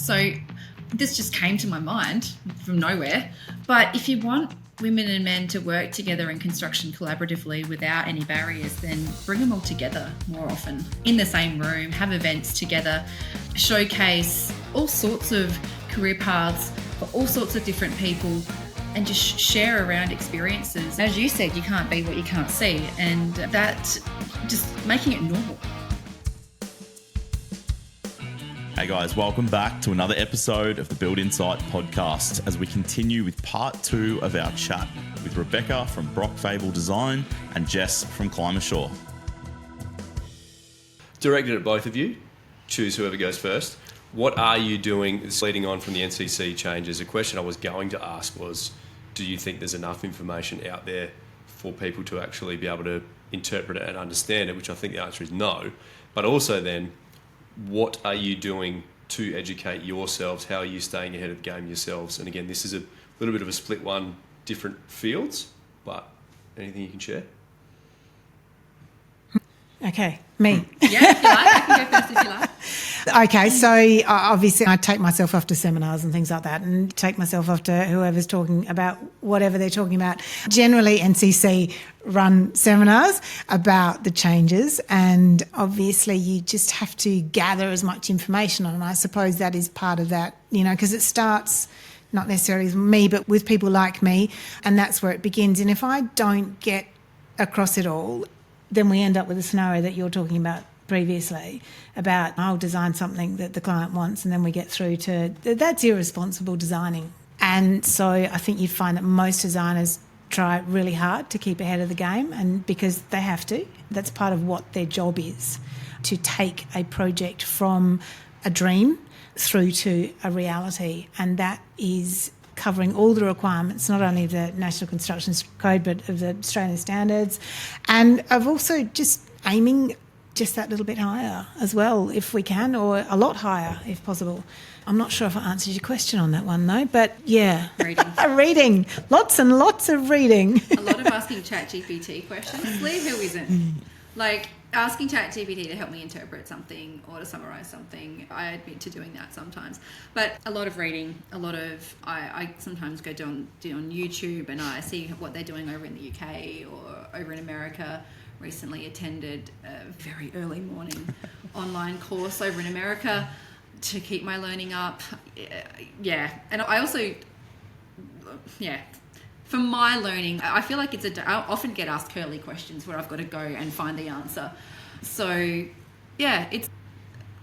So this just came to my mind from nowhere. But if you want women and men to work together in construction collaboratively without any barriers, then bring them all together more often in the same room, have events together, showcase all sorts of career paths for all sorts of different people, and just share around experiences. As you said, you can't be what you can't see, and that just making it normal. Hey guys, welcome back to another episode of the Build Insight podcast as we continue with part 2 of our chat with Rebecca from Brock Fable Design and Jess from Climasure. Directed at both of you, choose whoever goes first. What are you doing leading on from the NCC changes? A question I was going to ask was, do you think there's enough information out there for people to actually be able to interpret it and understand it, which I think the answer is no. But also then, what are you doing to educate yourselves? How are you staying ahead of the game yourselves? And again, this is a little bit of a split one, different fields, but anything you can share? Okay, me. Yeah, if you like. I can go first if you like. Okay, so obviously I take myself off to seminars and things like that, and take myself off to whoever's talking about whatever they're talking about. Generally, NCC run seminars about the changes, and obviously you just have to gather as much information on, and I suppose that is part of that, you know, because it starts not necessarily with me, but with people like me, and that's where it begins. And if I don't get across it all, then we end up with a scenario that you're talking about previously about I'll design something that the client wants, and then we get through to that's irresponsible designing. And so I think you'd find that most designers try really hard to keep ahead of the game, and because they have to, that's part of what their job is, to take a project from a dream through to a reality, and that is covering all the requirements, not only of the National Construction Code, but of the Australian standards, and of also just aiming just that little bit higher as well, if we can, or a lot higher if possible. I'm not sure if I answered your question on that one though, but yeah. Reading. Lots and lots of reading. A lot of asking ChatGPT questions. Lee, who isn't? Like, asking ChatGPT to help me interpret something or to summarise something. I admit to doing that sometimes. But a lot of reading, I sometimes go on YouTube and I see what they're doing over in the UK or over in America. Recently attended a very early morning online course over in America to keep my learning up. Yeah. And I also, for my learning, I feel like I often get asked curly questions where I've got to go and find the answer. So, yeah,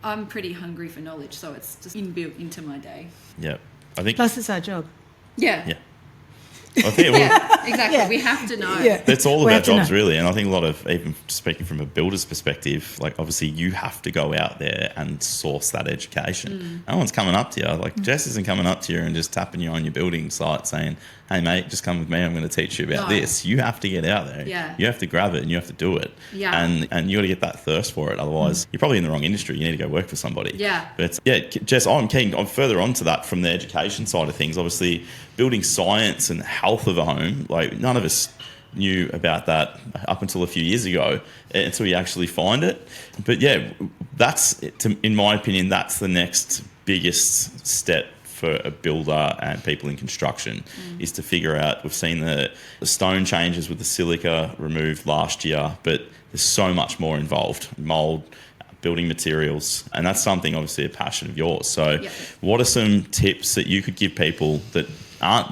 I'm pretty hungry for knowledge, so it's just inbuilt into my day. Yeah. I think plus it's our job. Yeah. I think exactly. Yeah. We have to know. Yeah. That's all of our jobs, really. And I think a lot of, even speaking from a builder's perspective, like obviously you have to go out there and source that education. No one's coming up to you. Like Jess isn't coming up to you and just tapping you on your building site saying, hey, mate, just come with me. I'm going to teach you about this. You have to get out there. Yeah. You have to grab it and you have to do it. Yeah. And you got to get that thirst for it. Otherwise, you're probably in the wrong industry. You need to go work for somebody. Yeah. But Jess, I'm keen. I'm further on to that from the education side of things. Obviously, building science and health of a home, like none of us knew about that up until a few years ago until you actually find it. But yeah, in my opinion, that's the next biggest step for a builder and people in construction is to figure out, we've seen the stone changes with the silica removed last year, but there's so much more involved, mould, building materials, and that's something obviously a passion of yours. So what are some tips that you could give people that aren't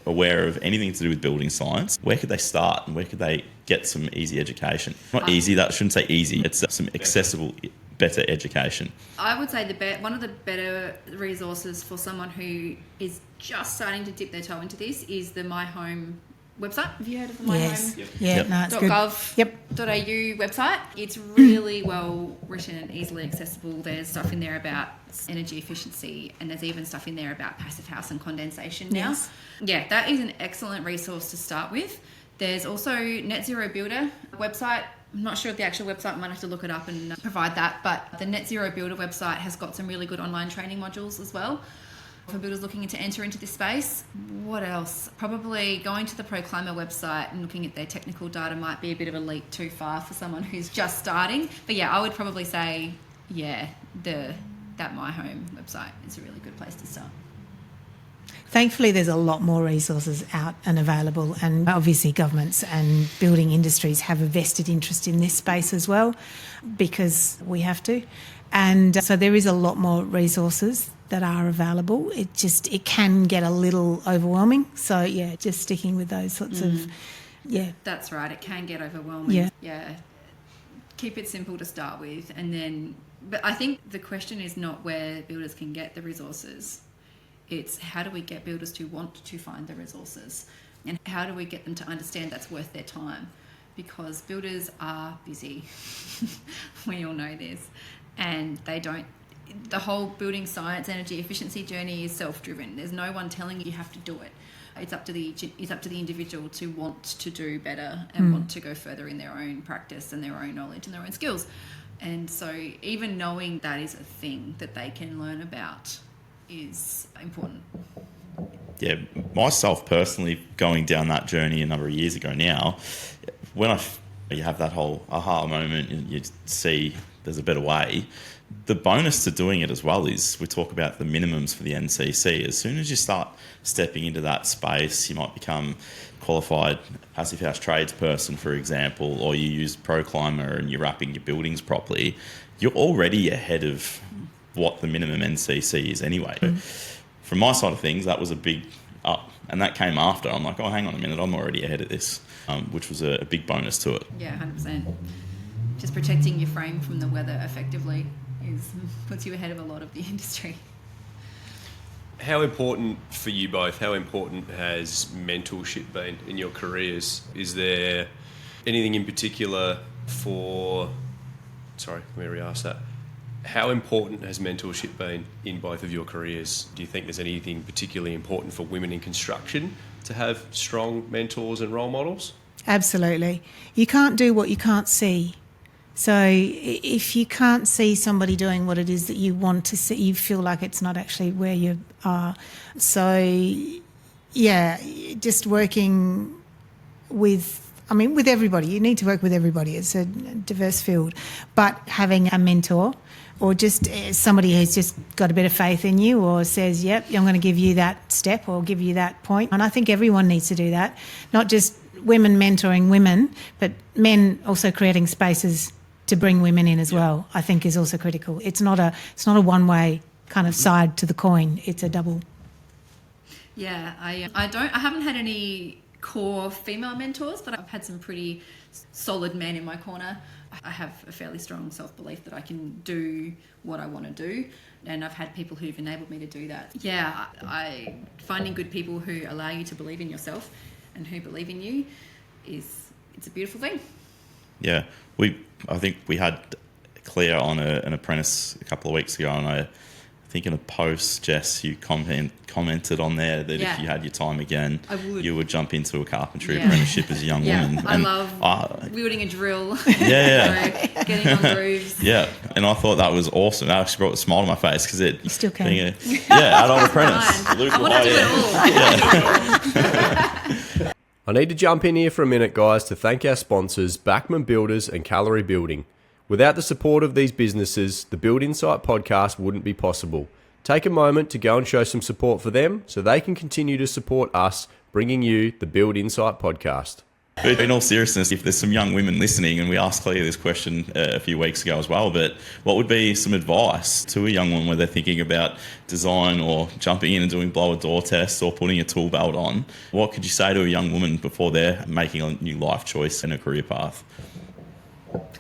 aware of anything to do with building science? Where could they start and where could they get some easy education? Not easy, that shouldn't say easy, it's some accessible, better education. I would say one of the better resources for someone who is just starting to dip their toe into this is the My Home website. Have you heard of the My Home? .gov.au website? It's really well written and easily accessible. There's stuff in there about energy efficiency, and there's even stuff in there about passive house and condensation now. Yes. Yeah, that is an excellent resource to start with. There's also Net Zero Builder website. I'm not sure of the actual website. I might have to look it up and provide that. But the Net Zero Builder website has got some really good online training modules as well for builders looking to enter into this space. What else? Probably going to the ProClimate website and looking at their technical data might be a bit of a leap too far for someone who's just starting. But yeah, I would probably say, the that My Home website is a really good place to start. Thankfully, there's a lot more resources out and available, and obviously governments and building industries have a vested interest in this space as well, because we have to. And so there is a lot more resources that are available. It can get a little overwhelming. So yeah, just sticking with those sorts of, yeah. That's right. It can get overwhelming. Yeah. Yeah. Keep it simple to start with, and then. But I think the question is not where builders can get the resources. It's how do we get builders to want to find the resources, and how do we get them to understand that's worth their time, because builders are busy. We all know this, and they don't. The whole building science, energy efficiency journey is self-driven. There's no one telling you have to do it. It's up to the individual to want to do better and want to go further in their own practice and their own knowledge and their own skills. And so even knowing that is a thing that they can learn about is important. Yeah, myself personally, going down that journey a number of years ago now, when you have that whole aha moment and you see there's a better way, the bonus to doing it as well is we talk about the minimums for the NCC. As soon as you start stepping into that space, you might become qualified passive house tradesperson, for example, or you use ProClimber and you're wrapping your buildings properly, you're already ahead of what the minimum NCC is anyway. From my side of things, that was a big up, and that came after. I'm like, oh, hang on a minute, I'm already ahead of this, which was a big bonus to it. Yeah, 100%. Just protecting your frame from the weather effectively puts you ahead of a lot of the industry. How important for you both, how important has mentorship been in your careers? Is there anything in particular let me re-ask that. How important has mentorship been in both of your careers? Do you think there's anything particularly important for women in construction to have strong mentors and role models? Absolutely. You can't do what you can't see. So if you can't see somebody doing what it is that you want to see, you feel like it's not actually where you are. So, yeah, just working with everybody. You need to work with everybody. It's a diverse field. But having a mentor or just somebody who's just got a bit of faith in you or says, yep, I'm going to give you that step or give you that point. And I think everyone needs to do that, not just women mentoring women, but men also creating spaces to bring women in as well, I think is also critical. It's not a one-way kind of side to the coin. It's a double. Yeah, I haven't had any core female mentors, but I've had some pretty solid men in my corner. I have a fairly strong self-belief that I can do what I want to do, and I've had people who've enabled me to do that. Yeah, finding good people who allow you to believe in yourself and who believe in you it's a beautiful thing. Yeah, I think we had Claire on an apprentice a couple of weeks ago, and I think in a post, Jess, you commented on there that if you had your time again, you would jump into a carpentry apprenticeship as a young woman. I love wielding a drill. Getting on roofs. Yeah, and I thought that was awesome. That actually brought a smile to my face because it. You still can. Adult apprentice. I want to do it all. I need to jump in here for a minute, guys, to thank our sponsors, Backman Builders and Calorie Building. Without the support of these businesses, the Build Insight podcast wouldn't be possible. Take a moment to go and show some support for them so they can continue to support us, bringing you the Build Insight podcast. But in all seriousness, if there's some young women listening, and we asked Claire this question a few weeks ago as well, but what would be some advice to a young woman where they're thinking about design or jumping in and doing blower door tests or putting a tool belt on? What could you say to a young woman before they're making a new life choice and a career path?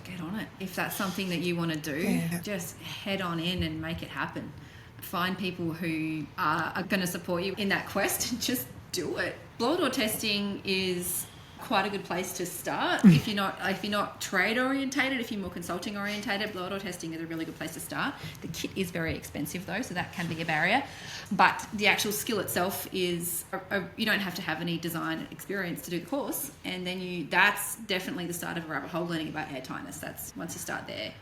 Get on it. If that's something that you want to do, just head on in and make it happen. Find people who are going to support you in that quest and just do it. Blower door testing is quite a good place to start. If you're not trade orientated, if you're more consulting orientated, blower door testing is a really good place to start. The kit is very expensive though, so that can be a barrier. But the actual skill itself is you don't have to have any design experience to do the course, and then that's definitely the start of a rabbit hole learning about air tightness. That's once you start there,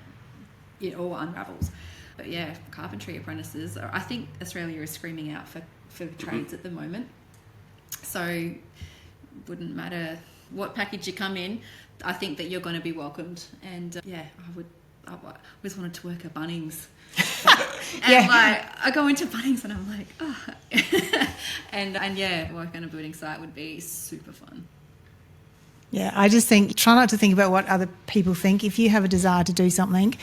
it all unravels. But yeah, carpentry apprentices. I think Australia is screaming out for trades at the moment. So wouldn't matter what package you come in, I think that you're going to be welcomed. And I would I always wanted to work at Bunnings. Yeah. And like I go into Bunnings and I'm like, oh. and yeah, work on a building site would be super fun. Yeah, I just think try not to think about what other people think. If you have a desire to do something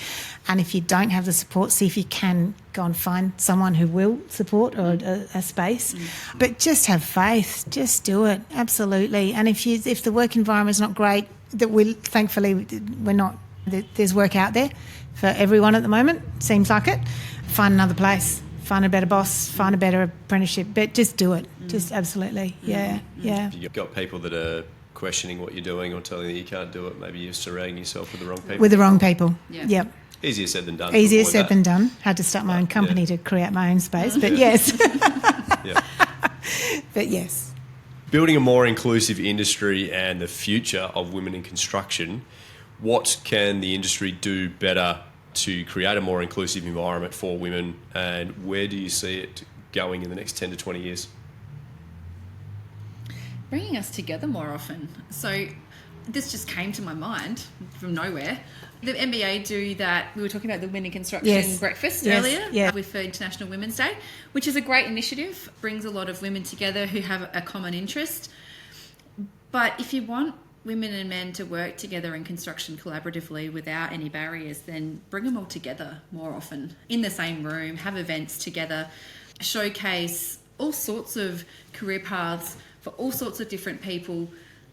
and if you don't have the support, see if you can go and find someone who will support or a space. But just have faith. Just do it. Absolutely. And if the work environment's not great, thankfully we're not, there's work out there for everyone at the moment, seems like it. Find another place. Find a better boss, find a better apprenticeship, but just do it. Just absolutely. Yeah. You've got people that are questioning what you're doing or telling you you can't do it, maybe you're surrounding yourself with the wrong people. With the wrong people. Yeah. Yep. Easier said than done. Easier said than done. Had to start my own company to create my own space, but yes. Yeah. But yes. Building a more inclusive industry and the future of women in construction, what can the industry do better to create a more inclusive environment for women, and where do you see it going in the next 10 to 20 years? Bringing us together more often. So this just came to my mind from nowhere. The NBA do that. We were talking about the Women in Construction breakfast earlier with International Women's Day, which is a great initiative. Brings a lot of women together who have a common interest. But if you want women and men to work together in construction collaboratively without any barriers, then bring them all together more often in the same room, have events together, showcase all sorts of career paths for all sorts of different people,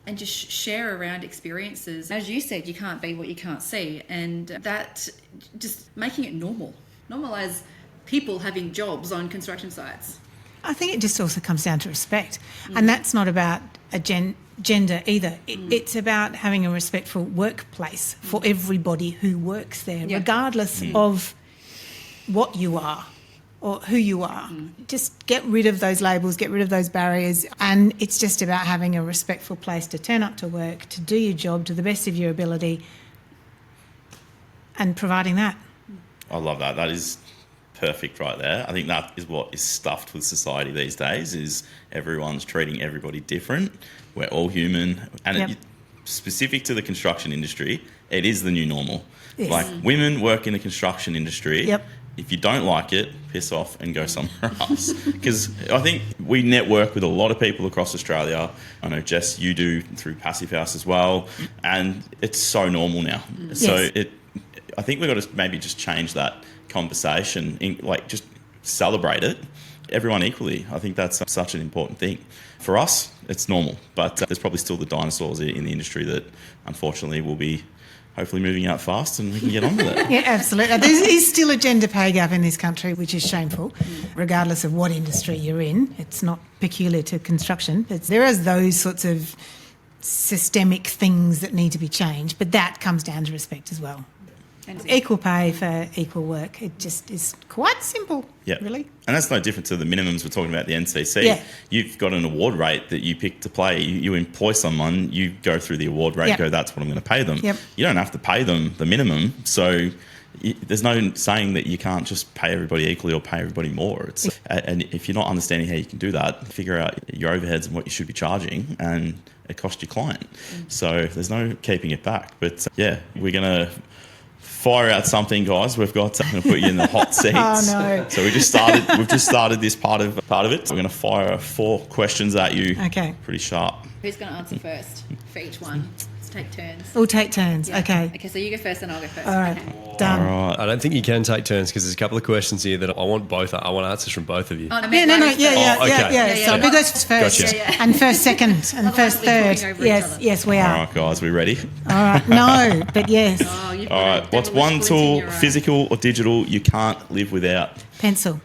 and just share around experiences. As you said, you can't be what you can't see, and that just making it normalize people having jobs on construction sites. I think it just also comes down to respect, and that's not about a gender either. It's about having a respectful workplace for everybody who works there, regardless of what you are or who you are. Just get rid of those labels, get rid of those barriers, and it's just about having a respectful place to turn up to work, to do your job to the best of your ability, and providing that. I love that. That is perfect right there. I think that is what is stuffed with society these days, is everyone's treating everybody different. We're all human. And specific to the construction industry, it is the new normal. Yes. Like, women work in the construction industry. Yep. If you don't like it, piss off and go somewhere else. Because I think we network with a lot of people across Australia. I know, Jess, you do through Passive House as well. And it's so normal now. So I think we've got to maybe just change that conversation, just celebrate it, everyone equally. I think that's such an important thing. For us, it's normal, but there's probably still the dinosaurs in the industry that unfortunately will be hopefully moving out fast, and we can get on with it. Yeah, absolutely. There is still a gender pay gap in this country, which is shameful, regardless of what industry you're in. It's not peculiar to construction. There are those sorts of systemic things that need to be changed, but that comes down to respect as well. Equal pay for equal work. It just is quite simple, really. And that's no different to the minimums we're talking about, the NCC. Yeah. You've got an award rate that you pick to play. You employ someone, you go through the award rate, go, that's what I'm going to pay them. Yep. You don't have to pay them the minimum. So there's no saying that you can't just pay everybody equally or pay everybody more. And if you're not understanding how you can do that, figure out your overheads and what you should be charging, and it costs your client. So there's no keeping it back. But we're going to fire out something, guys. I'm going to put you in the hot seats. Oh no! So we've just started this part of it. We're going to fire 4 questions at you. Okay. Pretty sharp. Who's going to answer first for each one? Let's take turns. We'll take turns. Yeah. Okay. Okay, so you go first and I'll go first. All right. Okay. Done. All right. I don't think you can take turns because there's a couple of questions here that I want answers from both of you. Oh, no, Yeah, no, ladies first. okay. So who goes first? Gotcha. And first, second, and first, Otherwise third. we'll be talking over each other. Yes, we All are. right, guys, we ready? All right. No, but yes. Oh, you've All got right. a What's devilish one glint in tool, your eye. physical or digital, you can't live without? Pencil.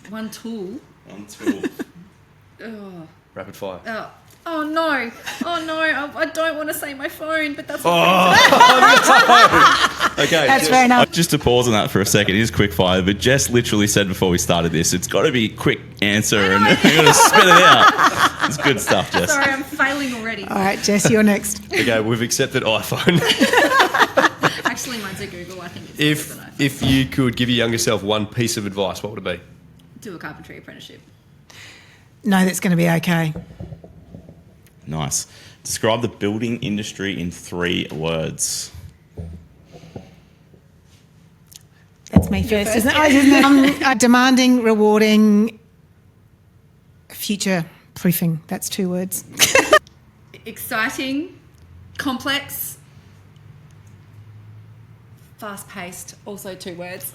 One tool. One tool. Oh. Rapid fire. Oh no! Oh no! I don't want to say my phone, but that's. Okay. That's fair enough. Just to pause on that for a second, it is quick fire, but Jess literally said before we started this, it's got to be quick answer and you've got to spit it out. It's good stuff, Jess. Sorry, I'm failing already. All right, Jess, you're next. Okay, we've accepted iPhone. Actually, mine's a Google. I think it's better than iPhone. If you could give your younger self one piece of advice, what would it be? Do a carpentry apprenticeship. No, that's going to be okay. Nice. Describe the building industry in 3 words. That's me first, isn't it? Demanding, rewarding, future-proofing. That's 2 words. Exciting, complex, fast-paced, also 2 words.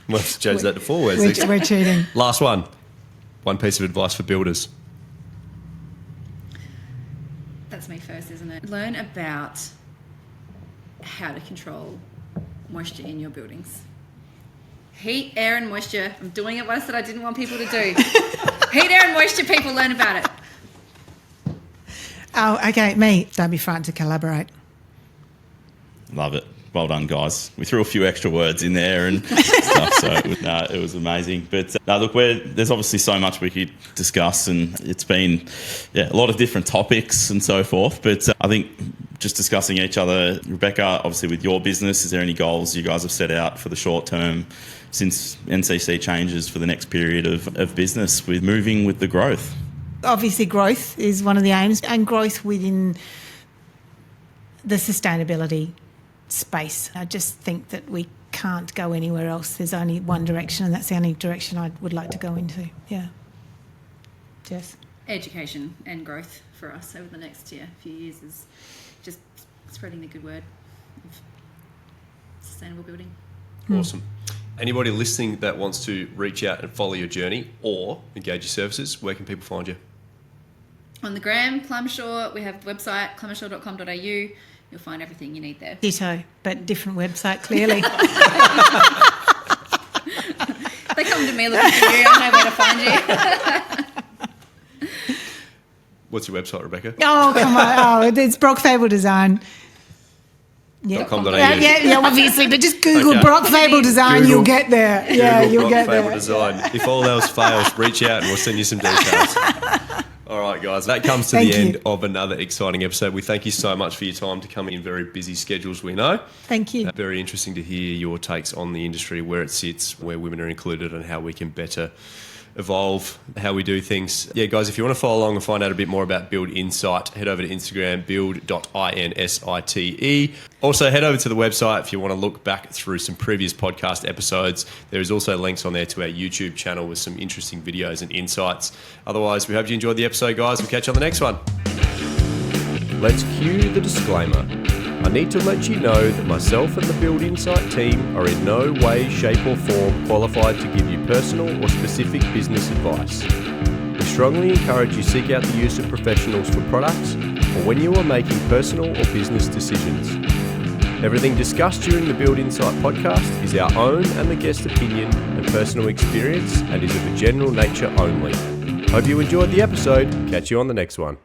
Let's change that to 4 words. We're cheating. Last one. One piece of advice for builders. That's me first, isn't it? Learn about how to control moisture in your buildings. Heat, air and moisture. I'm doing it what I said I didn't want people to do. Heat, air and moisture, people learn about it. Oh, okay, me. Don't be frightened to collaborate. Love it. Well done, guys. We threw a few extra words in there and stuff, so it was amazing. But look, there's obviously so much we could discuss, and it's been a lot of different topics and so forth. But I think just discussing each other, Rebecca, obviously with your business, is there any goals you guys have set out for the short term since NCC changes for the next period of business with moving with the growth? Obviously, growth is one of the aims, and growth within the sustainability space. I just think that we can't go anywhere else. There's only one direction, and that's the only direction I would like to go into. Yeah. Jess? Education and growth for us over the next few years is just spreading the good word of sustainable building. Awesome. Anybody listening that wants to reach out and follow your journey or engage your services, where can people find you? On the gram, Climashore, we have the website, climashore.com.au. You'll find everything you need there. Ditto, but different website, clearly. They come to me looking for you. I know where to find you. What's your website, Rebecca? Oh, come on. Oh, it's Brock Fable Design. Yeah. .com.au. Yeah, obviously, but just Google Okay. Brock Fable Design, Google- you'll get there. Yeah, Google you'll Brock get Fable there. Design. If all else fails, reach out and we'll send you some details. All right, guys, that comes to Thank the you. end of another exciting episode. We thank you so much for your time to come in very busy schedules, we know. Thank you. Very interesting to hear your takes on the industry, where it sits, where women are included, and how we can better evolve how we do things. Yeah, guys, if you want to follow along and find out a bit more about Build Insight, head over to Instagram, build.insite. Also, head over to the website if you want to look back through some previous podcast episodes. There is also links on there to our YouTube channel with some interesting videos and insights. Otherwise, we hope you enjoyed the episode, guys. We'll catch you on the next one. Let's cue the disclaimer. I need to let you know that myself and the Build Insight team are in no way, shape or form qualified to give you personal or specific business advice. We strongly encourage you seek out the use of professionals for products or when you are making personal or business decisions. Everything discussed during the Build Insight podcast is our own and the guest opinion and personal experience and is of a general nature only. Hope you enjoyed the episode. Catch you on the next one.